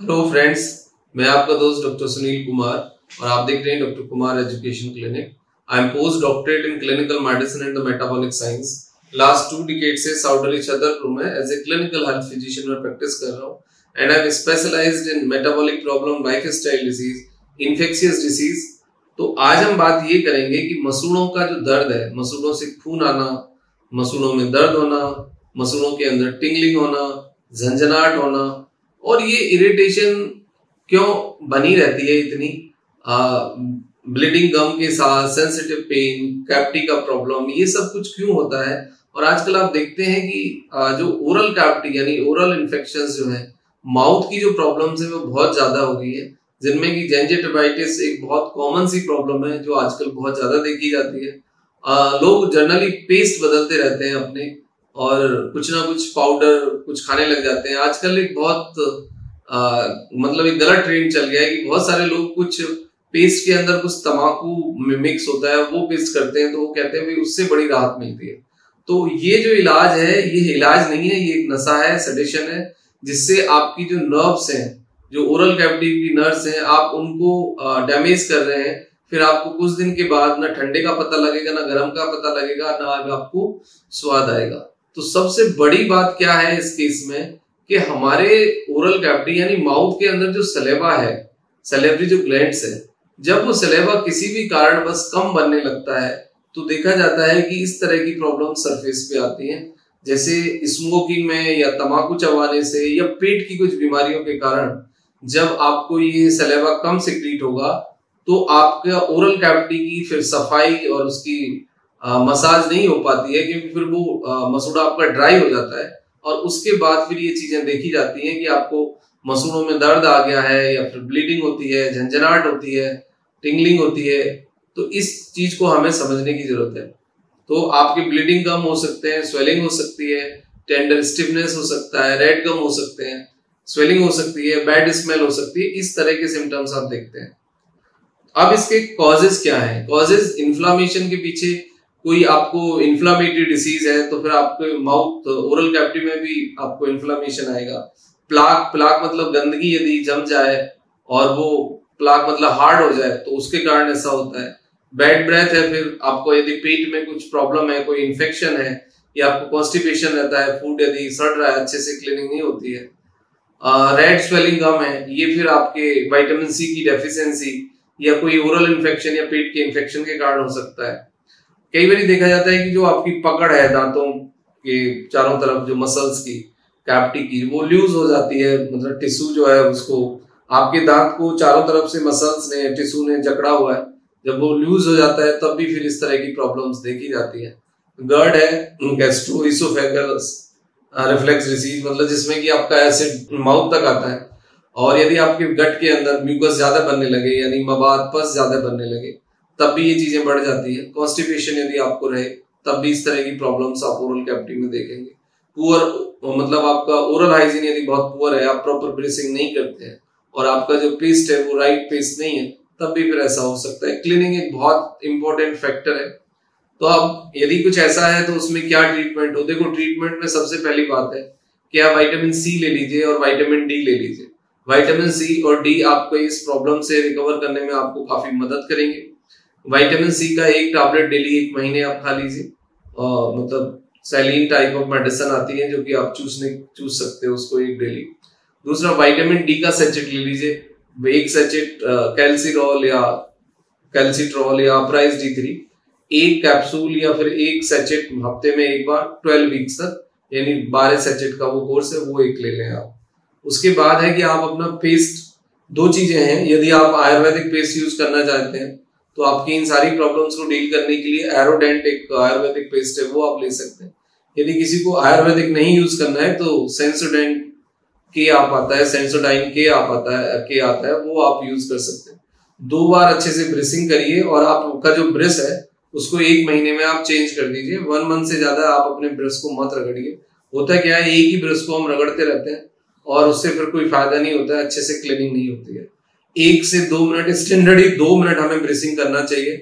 Hello friends, मैं आपका दोस्त डॉक्टर सुनील कुमार और आप देख रहे हैं doctor Kumar education clinic. I am post doctorate in clinical medicine and the metabolic science. Last 2 decade से साउदर्ली छतरपुर में as a clinical health physician में प्रैक्टिस कर रहा हूँ and I am specialized in metabolic problem, lifestyle disease, infectious disease. तो आज हम बात ये करेंगे कि मसूड़ों का जो दर्द है, मसूड़ों से खून आना, मसूड़ों में दर्द होना, मसूड़ों के अंदर टिंगलिंग होना, झंझनाहट होना और ये इरिटेशन क्यों बनी रहती है इतनी, ब्लीडिंग गम के साथ, सेंसिटिव पेन, कैविटी का प्रॉब्लम, ये सब कुछ क्यों होता है। और आजकल आप देखते हैं कि जो ओरल कैविटी यानी ओरल इन्फेक्शंस जो है, माउथ की जो प्रॉब्लम्स है वो बहुत ज्यादा हो गई है, जिनमें कि जिंजिविटिस एक बहुत कॉमन सी प्रॉब्लम है जो आजकल बहुत ज्यादा देखी जाती है। लोग जनरली पेस्ट बदलते रहते हैं अपने और कुछ ना कुछ पाउडर कुछ खाने लग जाते हैं। आजकल एक बहुत मतलब एक गलत ट्रेंड चल गया है कि बहुत सारे लोग कुछ पेस्ट के अंदर कुछ तम्बाकू मिक्स होता है वो पेस्ट करते हैं, तो वो कहते हैं भाई उससे बड़ी राहत मिलती है। तो ये जो इलाज है ये इलाज नहीं है, ये एक नशा है, सेडेशन है, जिससे आपकी जो नर्व्स हैं, जो ओरल कैविटी की नर्व्स हैं, आप उनको डैमेज कर रहे हैं। फिर आपको कुछ दिन के बाद ना ठंडे का पता लगेगा, ना गर्म का पता लगेगा, ना आपको स्वाद आएगा। तो सबसे बड़ी बात क्या है इस केस में कि हमारे ओरल कैविटी यानी माउथ के अंदर जो सलेवा है, सलेवरी जो ग्लैंड्स है, जब वो सलेवा किसी भी कारण बस कम बनने लगता है तो देखा जाता है कि इस तरह की प्रॉब्लम सरफेस पे आती है, जैसे स्मोकिंग में या तम्बाकू चबाने से या पेट की कुछ बीमारियों के कारण जब आपको ये सलेवा कम सिक्रीट होगा तो आपका ओरल कैविटी की फिर सफाई और उसकी मसाज नहीं हो पाती है, क्योंकि फिर वो मसूड़ा आपका ड्राई हो जाता है और उसके बाद फिर ये चीजें देखी जाती हैं कि आपको मसूड़ों में दर्द आ गया है या फिर ब्लीडिंग होती है, झंझनाहट होती है, टिंगलिंग होती है। तो इस चीज को हमें समझने की जरूरत है। तो आपकी ब्लीडिंग कम हो सकते हैं, स्वेलिंग हो सकती है, टेंडर स्टिफनेस हो सकता है, रेड गम हो सकते हैं, स्वेलिंग हो सकती है, बैड स्मेल हो सकती है, इस तरह के सिम्टम्स आप देखते हैं। अब इसके कॉजेज क्या है? कॉजेज इन्फ्लामेशन के पीछे कोई आपको इन्फ्लामेटरी डिसीज है तो फिर आपके माउथ ओरल कैविटी में भी आपको इन्फ्लामेशन आएगा। प्लाक मतलब गंदगी यदि जम जाए और वो प्लाक मतलब हार्ड हो जाए तो उसके कारण ऐसा होता है। बैड ब्रेथ है, फिर आपको यदि पेट में कुछ प्रॉब्लम है, कोई इन्फेक्शन है या आपको कॉन्स्टिपेशन रहता है, फूड यदि सड़ रहा है, अच्छे से क्लीनिंग नहीं होती है। रेड स्वेलिंग गम है, ये फिर आपके विटामिन सी की डेफिशिएंसी या कोई ओरल इन्फेक्शन या पेट के इन्फेक्शन के कारण हो सकता है। कई बार देखा जाता है कि जो आपकी पकड़ है दांतों के चारों तरफ, जो मसल्स की कैविटी की, वो लूज हो जाती है, मतलब टिश्यू जो है उसको, आपके दांत को चारों तरफ से मसल्स ने, टिश्यू ने जकड़ा हुआ है, जब वो लूज हो जाता है तब भी फिर इस तरह की प्रॉब्लम्स देखी जाती है। गर्ड है गैस्ट्रोइसोफेगस रिफ्लेक्स डिसीज, मतलब जिसमें कि आपका एसिड माउथ तक आता है और यदि आपके गट के अंदर म्यूकस ज्यादा बनने लगे यानी मवाद पस ज्यादा बनने लगे तब भी ये चीजें बढ़ जाती है। कॉन्स्टिपेशन यदि आपको रहे तब भी इस तरह की प्रॉब्लम्स आप ओरल कैविटी में देखेंगे। पुअर मतलब आपका ओरल हाइजीन यदि बहुत पुअर है, आप प्रॉपर ब्रेसिंग नहीं करते हैं और आपका जो पेस्ट है वो राइट पेस्ट नहीं है, तब भी फिर ऐसा हो सकता है। क्लीनिंग एक बहुत इंपॉर्टेंट फैक्टर है। तो अब यदि कुछ ऐसा है तो उसमें क्या ट्रीटमेंट हो? देखो, ट्रीटमेंट में सबसे पहली बात है कि आप विटामिन सी ले लीजिए और विटामिन डी ले लीजिए। विटामिन सी और डी आपको इस प्रॉब्लम से रिकवर करने में आपको काफी मदद करेंगे। विटामिन सी का एक टैबलेट डेली 1 महीने आप खा लीजिए, मतलब सैलीन टाइप ऑफ मेडिसिन आती है जो कि आप चूस सकते हो उसको एक डेली। दूसरा, विटामिन डी का सेचेट ले लीजिए, 1 सेचेट कैल्सिट्रॉल या कैल्सिट्रॉल या अप्राइज D3, 1 कैप्सूल या फिर 1 सेचेट हफ्ते में एक बार 12 वीक्स तक, यानी 12 सेचेट का वो कोर्स है, वो एक ले लें आप। उसके बाद है कि आप अपना पेस्ट, 2 चीजें हैं, यदि आप आयुर्वेदिक पेस्ट यूज करना चाहते हैं तो आपकी इन सारी प्रॉब्लम्स को डील करने के लिए एरोडेंट एक आयुर्वेदिक पेस्ट है, वो आप ले सकते हैं। यदि किसी को आयुर्वेदिक नहीं यूज करना है तो सेंसोडेंट के आप आता है, सेंसोडाइन के आप आता है, वो आप यूज कर सकते हैं। 2 बार अच्छे से ब्रशिंग करिए और आपका जो ब्रश है उसको 1 महीने में आप चेंज कर दीजिए। 1 मंथ से ज्यादा आप अपने ब्रश को मत रगड़िए। होता क्या है, एक ही ब्रश को हम रगड़ते रहते हैं और उससे फिर कोई फायदा नहीं होता है, अच्छे से क्लीनिंग नहीं होती है। 1 से 2 मिनट, स्टैंडर्ड 2 मिनट हमें ब्रशिंग करना चाहिए,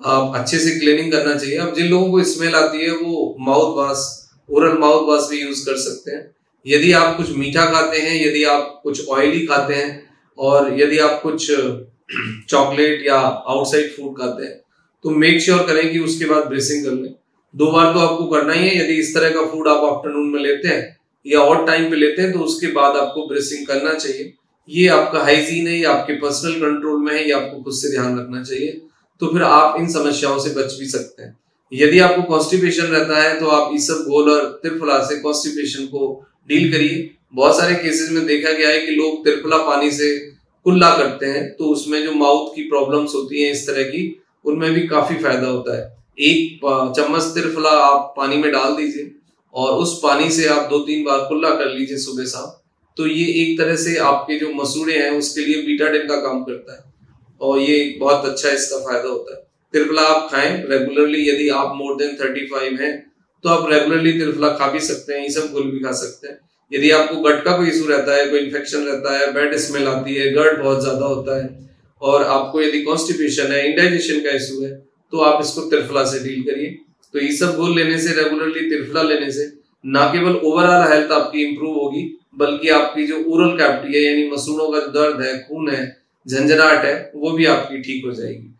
अच्छे से क्लीनिंग करना चाहिए। अब जिन लोगों को स्मेल आती है वो mouth wash, oral mouth wash भी यूज कर सकते हैं। यदि आप कुछ मीठा खाते हैं, यदि आप कुछ ऑयली खाते हैं और यदि आप कुछ चॉकलेट या आउटसाइड फूड खाते हैं तो मेक श्योर करें कि उसके बाद ब्रेसिंग कर लें। 2 बार तो आपको करना ही है। यदि इस तरह का फूड आप आफ्टरनून में लेते हैं या और टाइम पे लेते हैं तो उसके बाद आपको ब्रेसिंग करना चाहिए। ये आपका हाइजीन है, ये आपके पर्सनल कंट्रोल में है, ये आपको खुद से ध्यान रखना चाहिए। तो फिर आप इन समस्याओं से बच भी सकते हैं। यदि आपको कॉन्स्टिपेशन रहता है तो आप इसबगोल और त्रिफला से कॉन्स्टिपेशन को डील करिए। बहुत सारे केसेस में देखा गया है कि लोग त्रिफला पानी से कुल्ला करते हैं तो उसमें जो माउथ की प्रॉब्लम्स होती हैं इस तरह की, उनमें भी काफी फायदा होता है। 1 चम्मच त्रिफला आप पानी में डाल दीजिए और उस पानी से आप 2-3 बार कुल्ला कर लीजिए सुबह शाम। तो ये एक तरह से आपके जो मसूड़े हैं उसके लिए बीटाडिन का काम करता है और ये बहुत अच्छा इसका फायदा होता है। त्रिफला आप खाएं रेगुलरली। यदि आप मोर देन 35 हैं तो आप रेगुलरली त्रिफला खा भी सकते हैं, इसबगोल भी खा सकते हैं। यदि आपको गट का कोई इशू रहता है, कोई इन्फेक्शन रहता है, बैड स्मेल आती है, गर्ड बहुत ज्यादा होता है और आपको यदि कॉन्स्टिपेशन है, इंडाइजेशन का इशू है तो आप इसको त्रिफला से डील करिए। तो इसबगोल लेने से, रेगुलरली त्रिफला लेने से ना केवल ओवरऑल हेल्थ आपकी इंप्रूव होगी बल्कि आपकी जो ओरल कैविटी है यानी मसूड़ों का जो दर्द है, खून है, झंझनाहट है, वो भी आपकी ठीक हो जाएगी।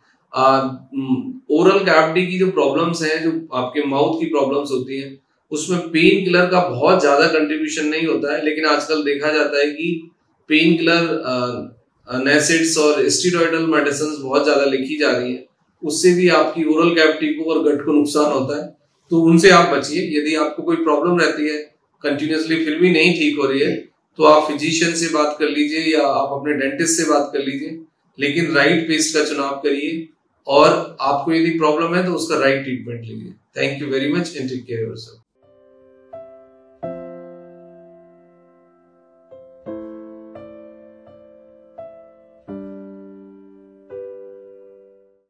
ओरल कैविटी की जो प्रॉब्लम्स हैं, जो आपके माउथ की प्रॉब्लम्स होती हैं, उसमें पेन किलर का बहुत ज्यादा कंट्रीब्यूशन नहीं होता है। लेकिन आजकल देखा जाता है कि पेन किलर नेसिड्स और स्टीरॉयडल मेडिसिन बहुत ज्यादा लिखी जा रही हैं। उससे भी आपकी ओरल कैविटी को और गट को नुकसान होता है, तो उनसे आप बचिए। यदि आपको कोई प्रॉब्लम रहती है कंटिन्यूसली फिर भी नहीं ठीक हो रही है तो आप फिजिशियन से बात कर लीजिए या आप अपने डेंटिस्ट से बात कर लीजिए, लेकिन राइट पेस्ट का चुनाव करिए और आपको यदि प्रॉब्लम है तो उसका राइट ट्रीटमेंट लीजिए। Thank you very much and take care yourself.